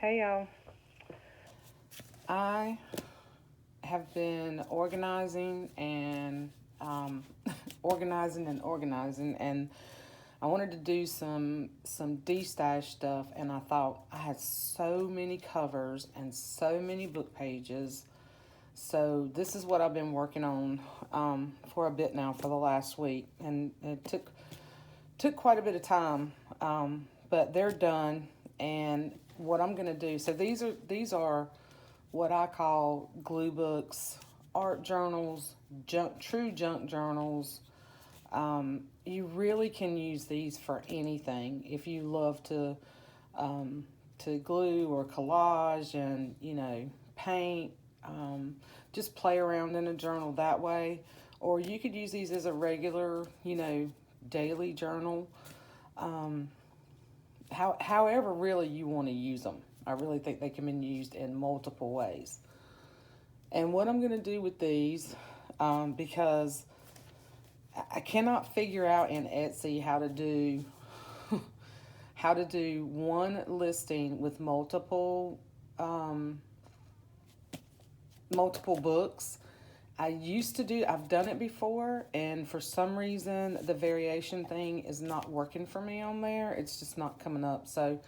Hey y'all. I have been organizing and organizing, and I wanted to do some de-stash stuff, and I thought I had so many covers and so many book pages. So this is what I've been working on for a bit now, for the last week, and it took quite a bit of time, but they're done. And what I'm going to do, so these are what I call glue books, art journals, true junk journals. You really can use these for anything if you love to glue or collage and paint. Just play around in a journal that way, or you could use these as a regular daily journal. However, really you want to use them. I really think they can be used in multiple ways. And what I'm going to do with these, because I cannot figure out in Etsy how to do one listing with multiple books. I've done it before, and for some reason the variation thing is not working for me on there. It's just not coming up. So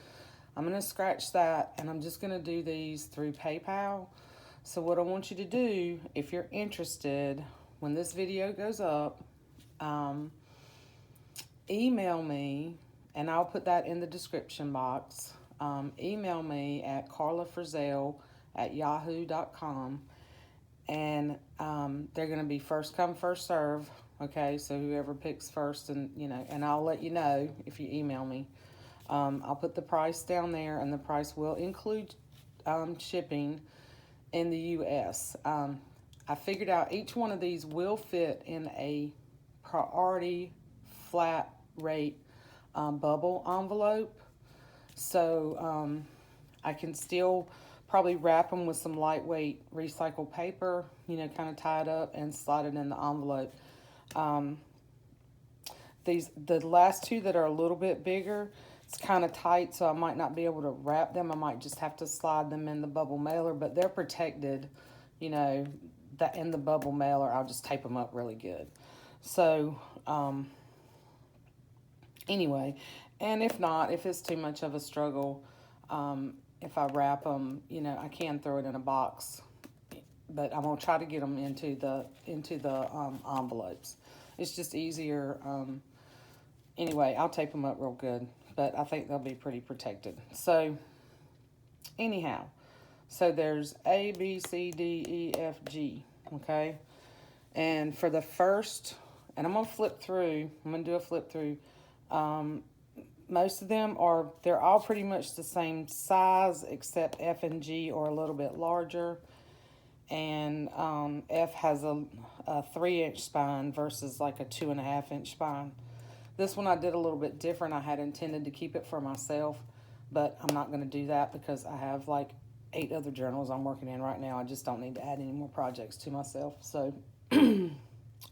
I'm going to scratch that, and I'm just going to do these through PayPal. So what I want you to do, if you're interested, when this video goes up, email me, and I'll put that in the description box. Email me at carlafrizzell@yahoo.com, and they're going to be first come, first serve. Okay, so whoever picks first, and I'll let you know if you email me. I'll put the price down there, and the price will include shipping in the U.S. I figured out each one of these will fit in a priority flat rate bubble envelope. So I can still probably wrap them with some lightweight recycled paper, kind of tie it up and slide it in the envelope. The last two that are a little bit bigger, it's kind of tight, so I might not be able to wrap them. I might just have to slide them in the bubble mailer, but they're protected, that in the bubble mailer. I'll just tape them up really good. So anyway, and if not, if it's too much of a struggle, if I wrap them, I can throw it in a box, but I'm gonna try to get them into the envelopes. It's just easier. Anyway, I'll tape them up real good, but I think they'll be pretty protected. So anyhow, so there's A, B, C, D, E, F, G, okay? And for the first, and I'm going to flip through, I'm going to do a flip through. Most of them they're all pretty much the same size, except F and G are a little bit larger. And F has a 3-inch spine versus like a 2.5-inch spine. This one I did a little bit different. I had intended to keep it for myself, but I'm not going to do that because I have like 8 other journals I'm working in right now. I just don't need to add any more projects to myself. So, and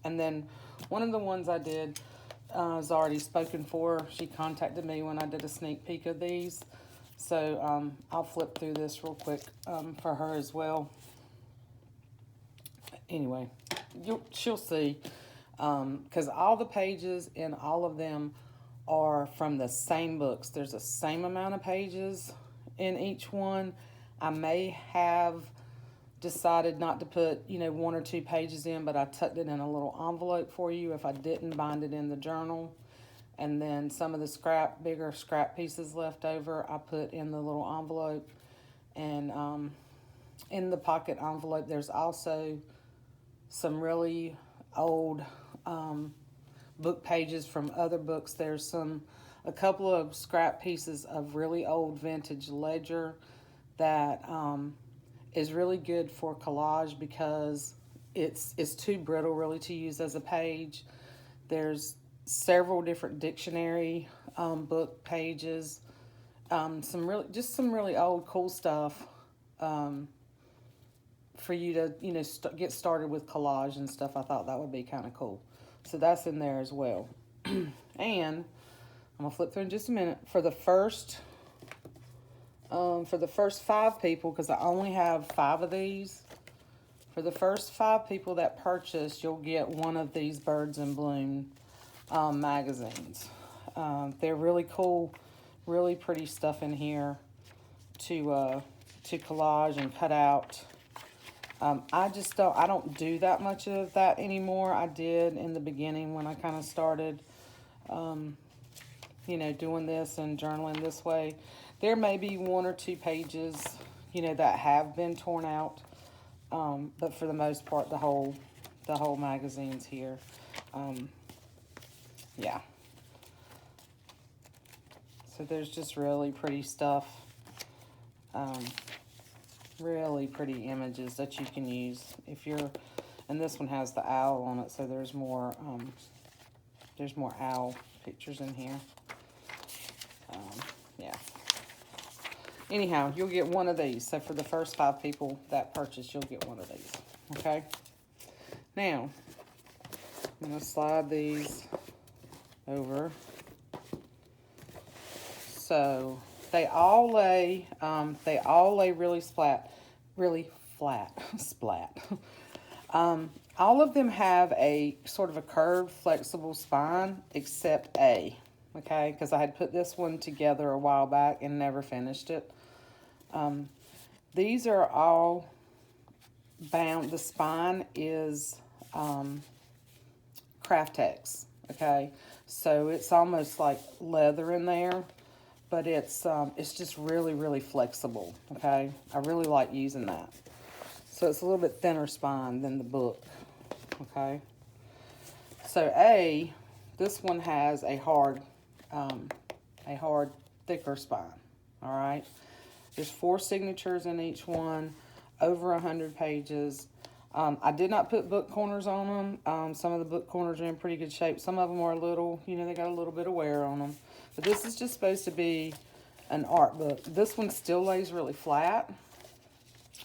then one of the ones I did is already spoken for. She contacted me when I did a sneak peek of these. So I'll flip through this real quick for her as well. Anyway, she'll see. Because all the pages in all of them are from the same books. There's the same amount of pages in each one. I may have decided not to put, 1 or 2 pages in, but I tucked it in a little envelope for you if I didn't bind it in the journal. And then some of the bigger scrap pieces left over, I put in the little envelope. And in the pocket envelope, there's also some really old book pages from other books. There's a couple of scrap pieces of really old vintage ledger that is really good for collage because it's too brittle really to use as a page. There's several different dictionary book pages, some really old cool stuff for you to get started with collage and stuff. I thought that would be kind of cool. So that's in there as well. And I'm going to flip through in just a minute. For the first For the first 5 people, because I only have 5 of these, for the first 5 people that purchase, you'll get one of these Birds in Bloom magazines. They're really cool, really pretty stuff in here to collage and cut out. I don't do that much of that anymore. I did in the beginning when I kind of started, doing this and journaling this way. There may be 1 or 2 pages, that have been torn out. But for the most part, the whole magazine's here. Yeah. So there's just really pretty stuff. Really pretty images that you can use if you're, and this one has the owl on it, so there's more owl pictures in here. Yeah. Anyhow, you'll get one of these. So for the first 5 people that purchase, you'll get one of these. Okay. Now, I'm going to slide these over. So they all lay really flat, splat. All of them have a sort of a curved, flexible spine, except A. Okay, because I had put this one together a while back and never finished it. These are all bound. The spine is Craftex. Okay, so it's almost like leather in there, but it's just really, really flexible. Okay, I really like using that. So it's a little bit thinner spine than the book. Okay, so this one has a hard, thicker spine. All right, there's 4 signatures in each one, over 100 pages. I did not put book corners on them. Some of the book corners are in pretty good shape. Some of them are a little, they got a little bit of wear on them. But this is just supposed to be an art book. This one still lays really flat.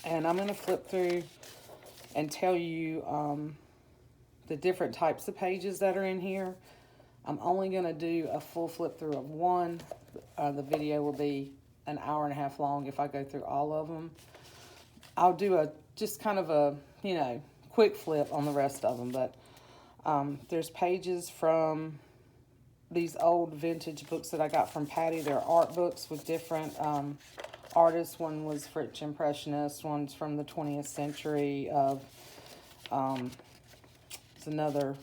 And I'm going to flip through and tell you the different types of pages that are in here. I'm only going to do a full flip through of one. The video will be an hour and a half long if I go through all of them. I'll do just kind of a, quick flip on the rest of them. But there's pages from these old vintage books that I got from Patty. They're art books with different artists. One was French Impressionist. One's from the 20th century. It's another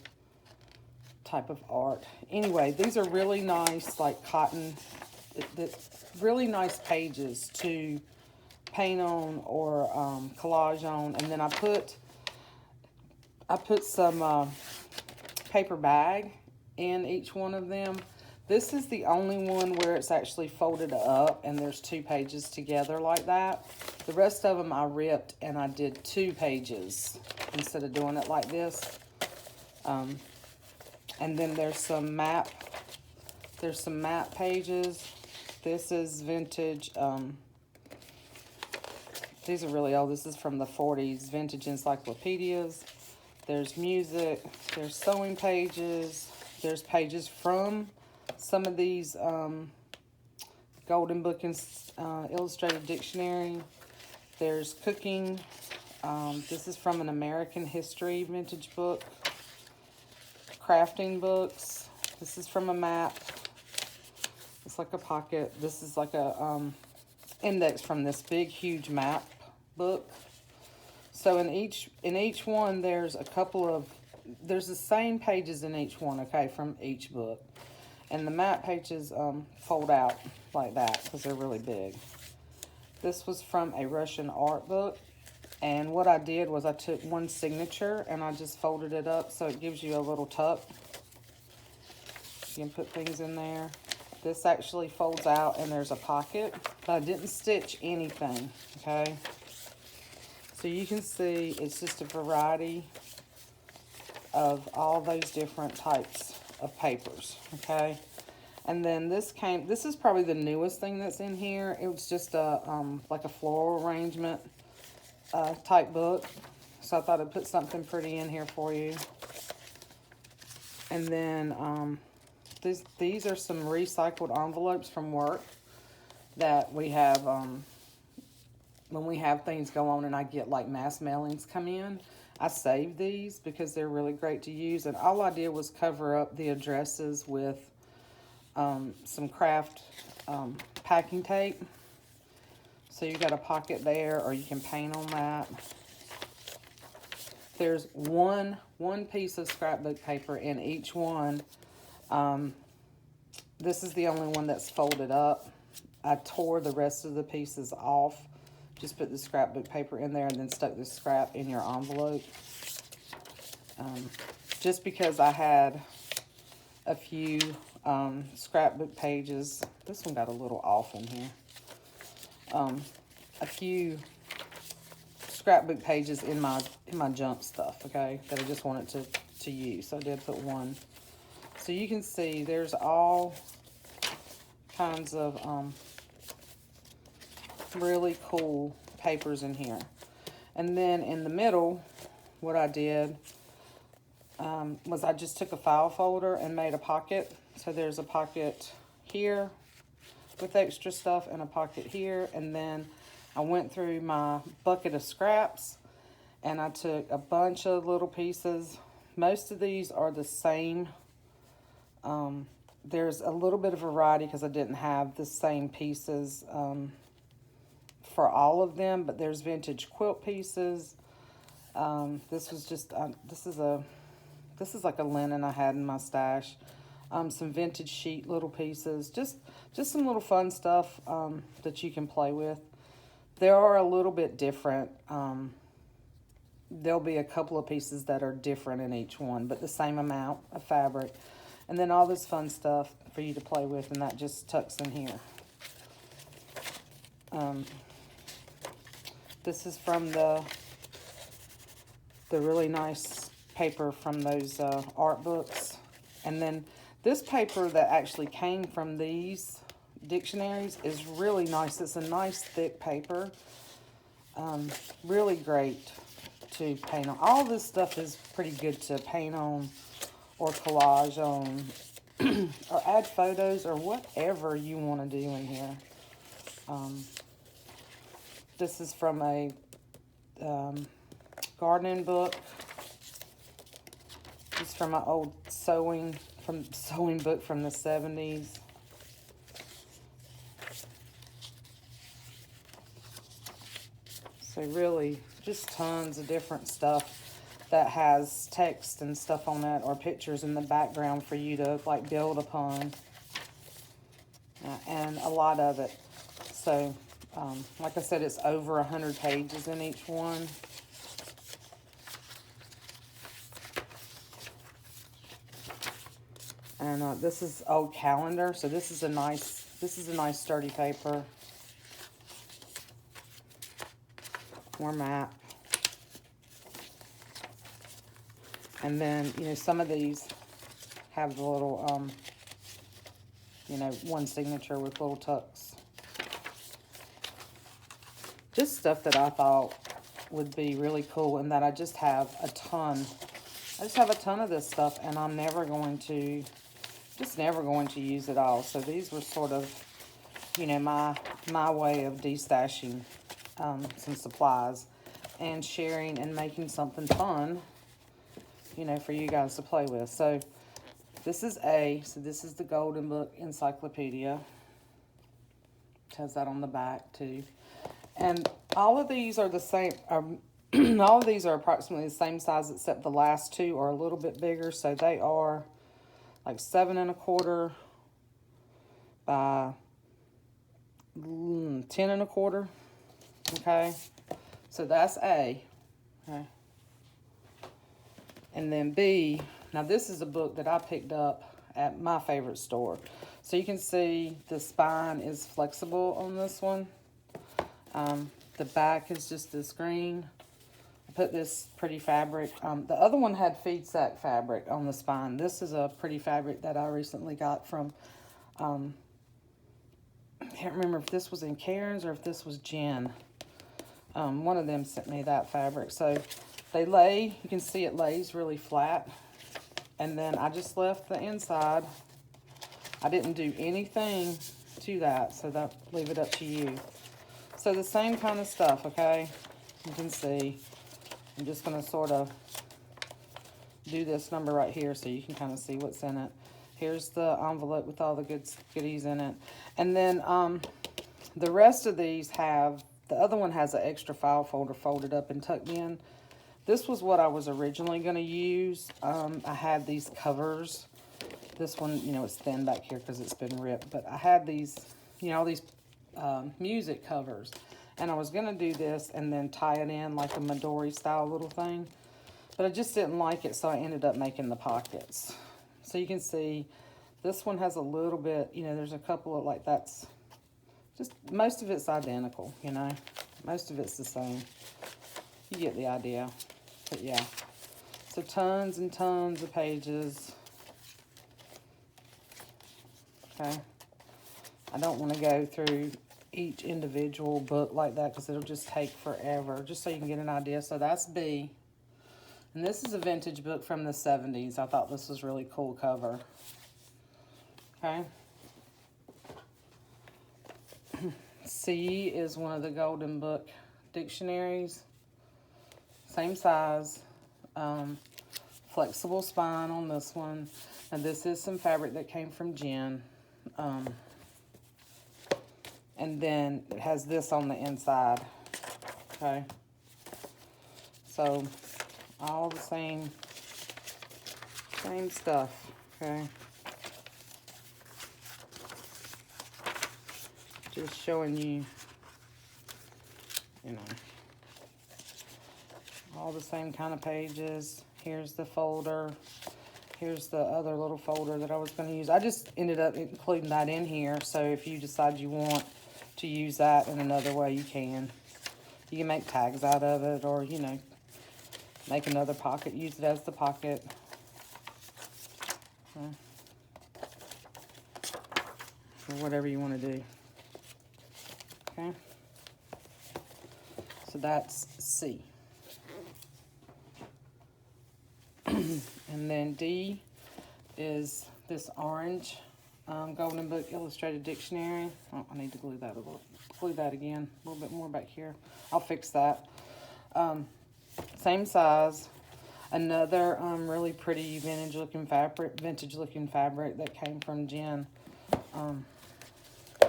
type of art. Anyway, these are really nice, like cotton, really nice pages to paint on or collage on. And then I put some paper bag in each one of them. This is the only one where it's actually folded up and there's 2 pages together like that. The rest of them I ripped and I did 2 pages instead of doing it like this. And then there's some map pages. This is vintage. These are really old. This is from the 40s, vintage encyclopedias. There's music. There's sewing pages. There's pages from some of these Golden Book and Illustrated Dictionary. There's cooking. This is from an American history vintage book. Crafting books. This is from a map. It's like a pocket. This is like a index from this big, huge map book. So in each one, there's the same pages in each one, okay, from each book. And the map pages fold out like that because they're really big. This was from a Russian art book. And what I did was I took one signature and I just folded it up so it gives you a little tuck. You can put things in there. This actually folds out and there's a pocket, but I didn't stitch anything, okay? So you can see it's just a variety of all those different types of papers, okay? And then this is probably the newest thing that's in here. It was just like a floral arrangement type book. So I thought I'd put something pretty in here for you. And then these are some recycled envelopes from work. that we have, when we have things go on and I get like mass mailings come in, I save these because they're really great to use. And all I did was cover up the addresses with some craft packing tape. So you got a pocket there, or you can paint on that. There's one piece of scrapbook paper in each one. This is the only one that's folded up. I tore the rest of the pieces off. Just put the scrapbook paper in there and then stuck the scrap in your envelope. Just because I had a few scrapbook pages. This one got a little off in here. A few scrapbook pages in my junk stuff, okay, that I just wanted to use. So I did put one. So you can see there's all kinds of really cool papers in here. And then in the middle, what I did was I just took a file folder and made a pocket. So there's a pocket here with extra stuff and a pocket here. And then I went through my bucket of scraps and I took a bunch of little pieces. Most of these are the same. There's a little bit of variety because I didn't have the same pieces for all of them, but there's vintage quilt pieces. This was just, this is like a linen I had in my stash. Some vintage sheet little pieces, just some little fun stuff that you can play with. They are a little bit different. There'll be a couple of pieces that are different in each one, but the same amount of fabric. And then all this fun stuff for you to play with, and that just tucks in here. This is from the really nice paper from those art books. And then this paper that actually came from these dictionaries is really nice. It's a nice thick paper. Really great to paint on. All this stuff is pretty good to paint on or collage on or add photos or whatever you want to do in here. This is from a gardening book. This is from my old sewing book from the 70s. So really, just tons of different stuff that has text and stuff on it, or pictures in the background for you to like build upon, and a lot of it. So, like I said, it's over 100 pages in each one. And this is old calendar, so this is a nice sturdy paper. More map. And then, you know, some of these have the little, you know, one signature with little tucks. Just stuff that I thought would be really cool, and that I just have a ton. I just have a ton of this stuff, and I'm never going to use it all. So these were sort of, you know, my way of destashing some supplies and sharing and making something fun, you know, for you guys to play with. So this is the Golden Book Encyclopedia. It has that on the back too. And all of these are the same. All of these are approximately the same size, except the last two are a little bit bigger. So they are like 7 1/4 by 10 1/4. Okay, so that's A. Okay, and then B. Now this is a book that I picked up at my favorite store. So you can see the spine is flexible on this one. The back is just this green. I put this pretty fabric. The other one had feed sack fabric on the spine. This is a pretty fabric that I recently got from, I can't remember if this was in Cairns or if this was Jen. One of them sent me that fabric. So they lay, you can see it lays really flat. And then I just left the inside. I didn't do anything to that. So that, leave it up to you. So the same kind of stuff, okay? You can see. I'm just going to sort of do this number right here so you can kind of see what's in it. Here's the envelope with all the goodies in it. And then the rest of these have, the other one has an extra file folder folded up and tucked in. This was what I was originally going to use. I had these covers. This one, you know, it's thin back here because it's been ripped. But I had these, you know, all these music covers. And I was going to do this and then tie it in like a Midori style little thing. But I just didn't like it, so I ended up making the pockets. So you can see this one has a little bit, you know, there's a couple of, like, that's just, most of it's identical, you know. Most of it's the same. You get the idea. But yeah. So tons and tons of pages. Okay. I don't want to go through each individual book like that because it'll just take forever. Just so you can get an idea. So that's B. And this is a vintage book from the 70s. I thought this was really cool cover. Okay. C is one of the Golden Book dictionaries. Same size. Flexible spine on this one. And this is some fabric that came from Jen. And then it has this on the inside. Okay. So all the same stuff. Okay. Just showing you, you know, all the same kind of pages. Here's the folder. Here's the other little folder that I was going to use. I just ended up including that in here. So if you decide you want to use that in another way, you can. You can make tags out of it, or, you know, make another pocket. Use it as the pocket. Or whatever you want to do. Okay. So that's C. And then D is this orange Golden Book Illustrated Dictionary. Oh, I need to glue that again a little bit more back here. I'll fix that. Same size. Another really pretty vintage looking fabric that came from Jen.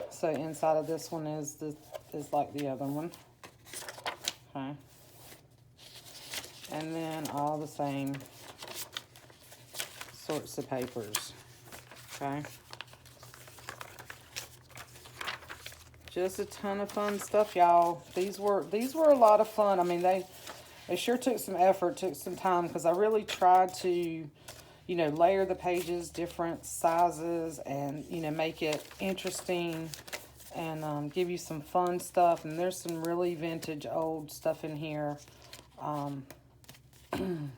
So inside of this one is like the other one. Okay. And then all the same sorts of papers. Okay. Just a ton of fun stuff, y'all. These were a lot of fun. I mean, they sure took some effort, took some time, because I really tried to, you know, layer the pages different sizes and, you know, make it interesting and give you some fun stuff. And there's some really vintage old stuff in here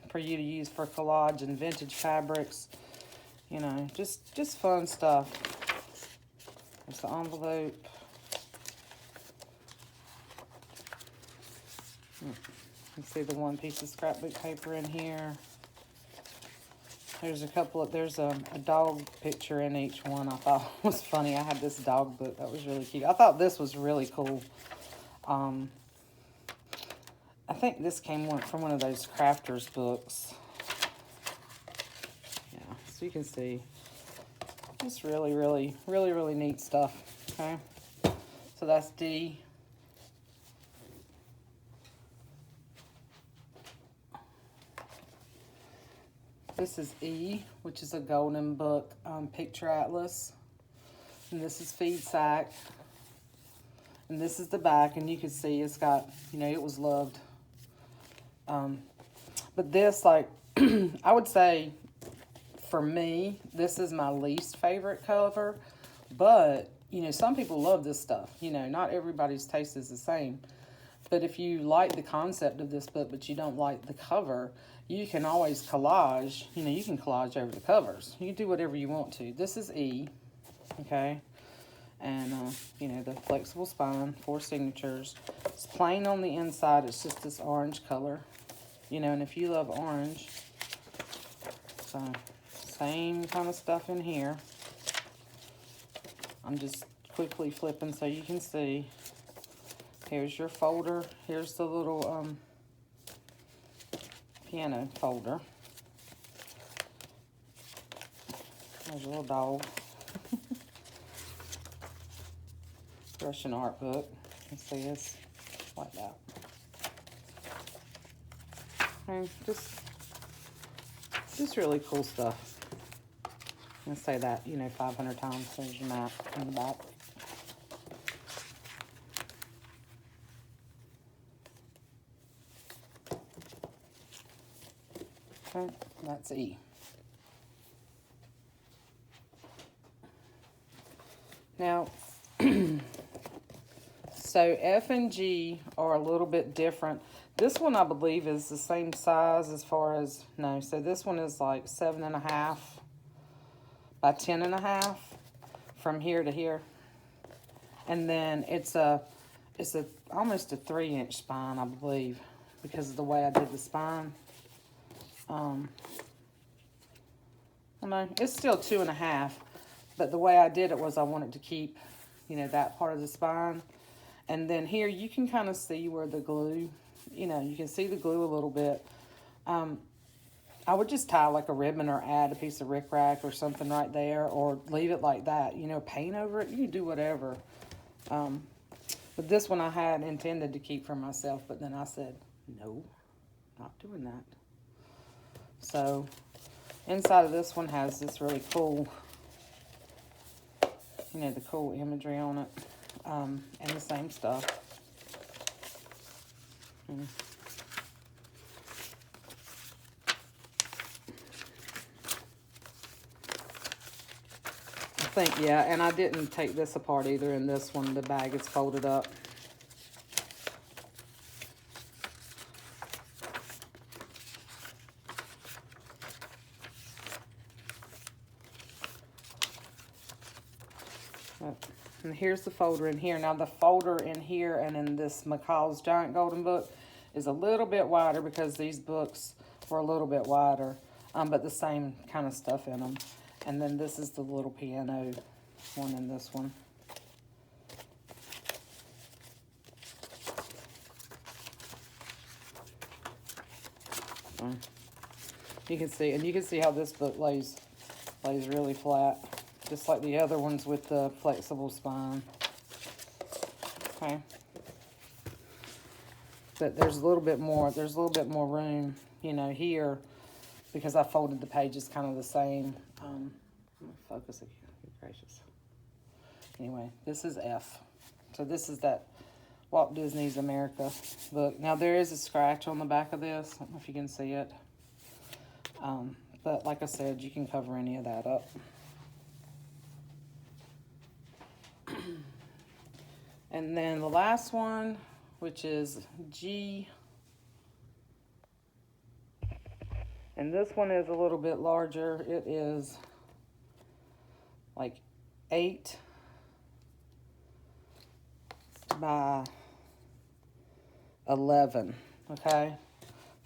for you to use for collage and vintage fabrics. You know, just fun stuff. There's the envelope. You can see the one piece of scrapbook paper in here. There's there's a dog picture in each one. I thought was funny. I had this dog book that was really cute. I thought this was really cool. I think this came from one of those crafters books. Yeah, so you can see just really neat stuff. Okay, so that's D. This is E, which is a Golden Book picture atlas. And this is Feed Sack. And this is the back, and you can see it's got, you know, it was loved. But this, like, I would say, for me, this is my least favorite cover. But, you know, some people love this stuff. You know, not everybody's taste is the same. But if you like the concept of this book, but you don't like the cover, you can always collage. You know, you can collage over the covers. You can do whatever you want to. This is E, okay? And, you know, the flexible spine, 4 signatures. It's plain on the inside. It's just this orange color. You know, and if you love orange, so same kind of stuff in here. I'm just quickly flipping so you can see. Here's your folder. Here's the little piano folder. There's a little dog. Russian art book. You can see it's like that. And just really cool stuff. I'm going to say that, 500 times. There's your map in the back. Okay, that's E. Now, so F and G are a little bit different. This one, I believe, is the same size as far as, no, so this one is like 7.5 by 10.5 from here to here. And then it's almost a 3-inch spine, I believe, because of the way I did the spine. No, it's still 2.5, but the way I did it was I wanted to keep, that part of the spine. And then here you can kind of see where the glue, you can see the glue a little bit. I would just tie like a ribbon or add a piece of rickrack or something right there, or leave it like that, paint over it. You can do whatever. But this one I had intended to keep for myself, but then I said, no, not doing that. So inside of this one has this really cool, the cool imagery on it, and the same stuff. I think, yeah, and I didn't take this apart either in this one. The bag is folded up. And here's the folder in here. Now the folder in here and in this McCall's Giant Golden Book is a little bit wider because these books were a little bit wider, but the same kind of stuff in them. And then this is the little piano one in this one. You can see, and you can see how this book lays really flat, just like the other ones with the flexible spine. Okay. But there's a little bit more room, here, because I folded the pages kind of the same. Focus again, good gracious. Anyway, this is F. So this is that Walt Disney's America book. Now there is a scratch on the back of this. I don't know if you can see it. But like I said, you can cover any of that up. And then the last one, which is G. And this one is a little bit larger. It is like 8 by 11, okay?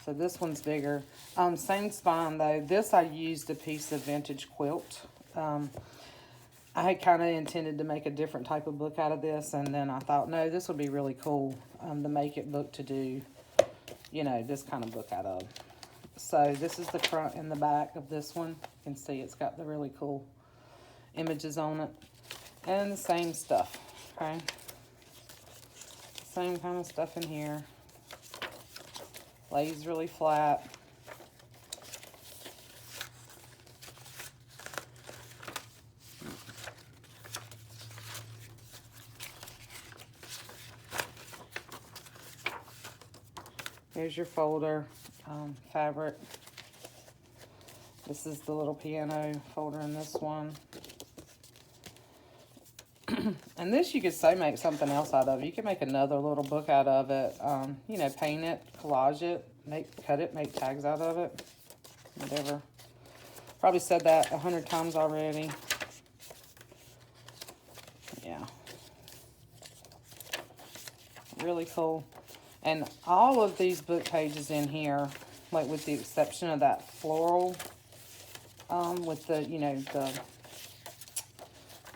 So this one's bigger. Same spine though. This I used a piece of vintage quilt. I had kind of intended to make a different type of book out of this, and then I thought, no, this would be really cool to make it book to do, this kind of book out of. So this is the front and the back of this one. You can see it's got the really cool images on it. And the same stuff, okay? Same kind of stuff in here. Lays really flat. Here's your folder, fabric. This is the little piano folder in this one. And this you could say make something else out of. You could make another little book out of it. Paint it, collage it, cut it, make tags out of it. Whatever. Probably said that 100 times already. Yeah. Really cool. And all of these book pages in here, like with the exception of that floral, with the, the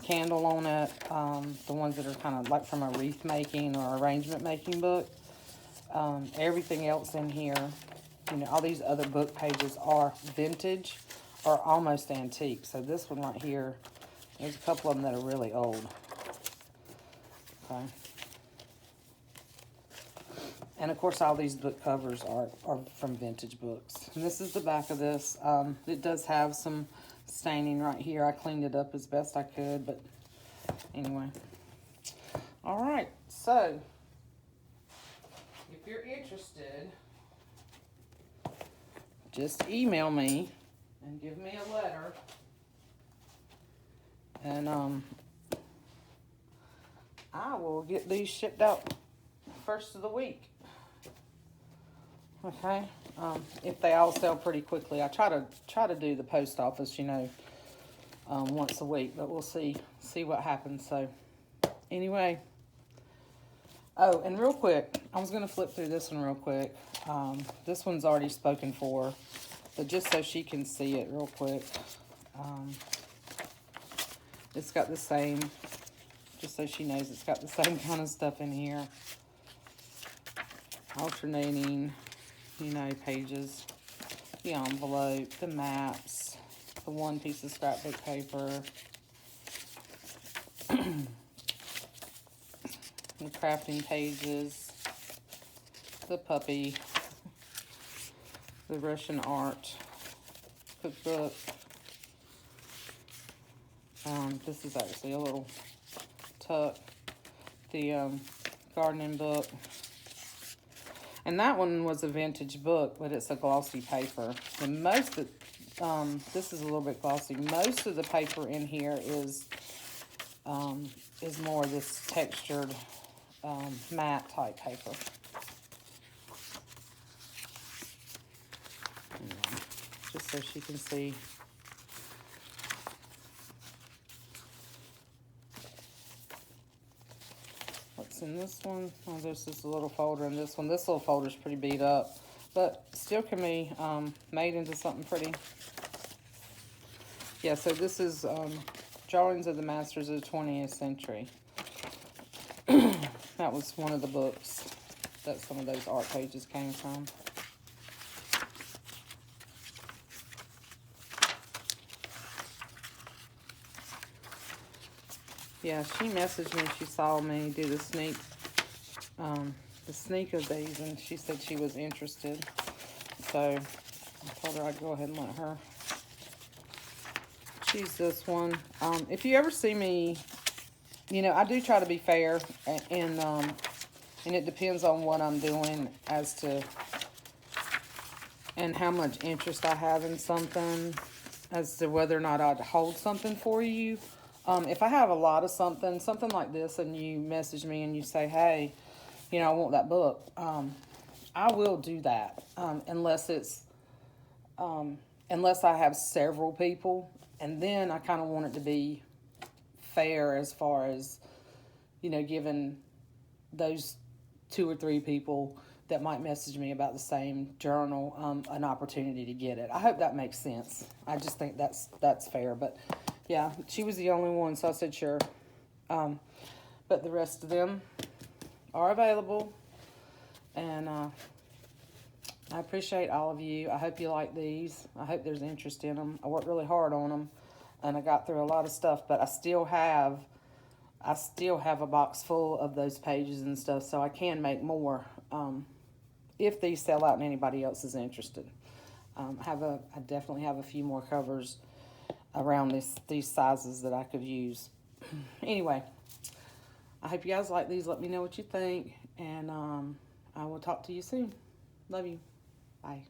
candle on it, the ones that are kind of like from a wreath making or arrangement making book. Everything else in here, you know, all these other book pages are vintage or almost antique. So this one right here, there's a couple of them that are really old. Okay. And of course, all these book covers are from vintage books. And this is the back of this. It does have some staining right here. I cleaned it up as best I could, but anyway. All right, so if you're interested, just email me and give me a letter, and I will get these shipped out first of the week. Okay, if they all sell pretty quickly, I try to do the post office, you know, once a week, but we'll see what happens. So anyway, oh, and real quick, I was gonna flip through this one real quick. This one's already spoken for, but just so she can see it real quick, it's got the same. Just so she knows, it's got the same kind of stuff in here. Alternating, you know, pages, the envelope, the maps, the one piece of scrapbook paper, the crafting pages, the puppy, the Russian art cookbook. This is actually a little tuck, the gardening book. And that one was a vintage book, but it's a glossy paper. And most of, this is a little bit glossy. Most of the paper in here is more this textured matte type paper. Anyway, just so she can see. What's in this one? Oh, there's just a little folder in this one. This little folder's pretty beat up, but still can be made into something pretty. Yeah, so this is Drawings of the Masters of the 20th Century. That was one of the books that some of those art pages came from. Yeah, she messaged me. She saw me do the sneak of these, and she said she was interested. So I told her I'd go ahead and let her choose this one. If you ever see me, you know, I do try to be fair, and it depends on what I'm doing as to and how much interest I have in something as to whether or not I'd hold something for you. If I have a lot of something like this, and you message me and you say, hey, you know, I want that book, I will do that, unless I have several people, and then I kind of want it to be fair as far as, you know, giving those 2 or 3 people that might message me about the same journal an opportunity to get it. I hope that makes sense. I just think that's fair, but yeah, she was the only one, so I said sure. But the rest of them are available, and I appreciate all of you. I hope you like these. I hope there's interest in them. I worked really hard on them, and I got through a lot of stuff, but I still have a box full of those pages and stuff, so I can make more if these sell out and anybody else is interested. I definitely have a few more covers around these sizes that I could use. Anyway, I hope you guys like these. Let me know what you think, and I will talk to you soon. Love you. Bye.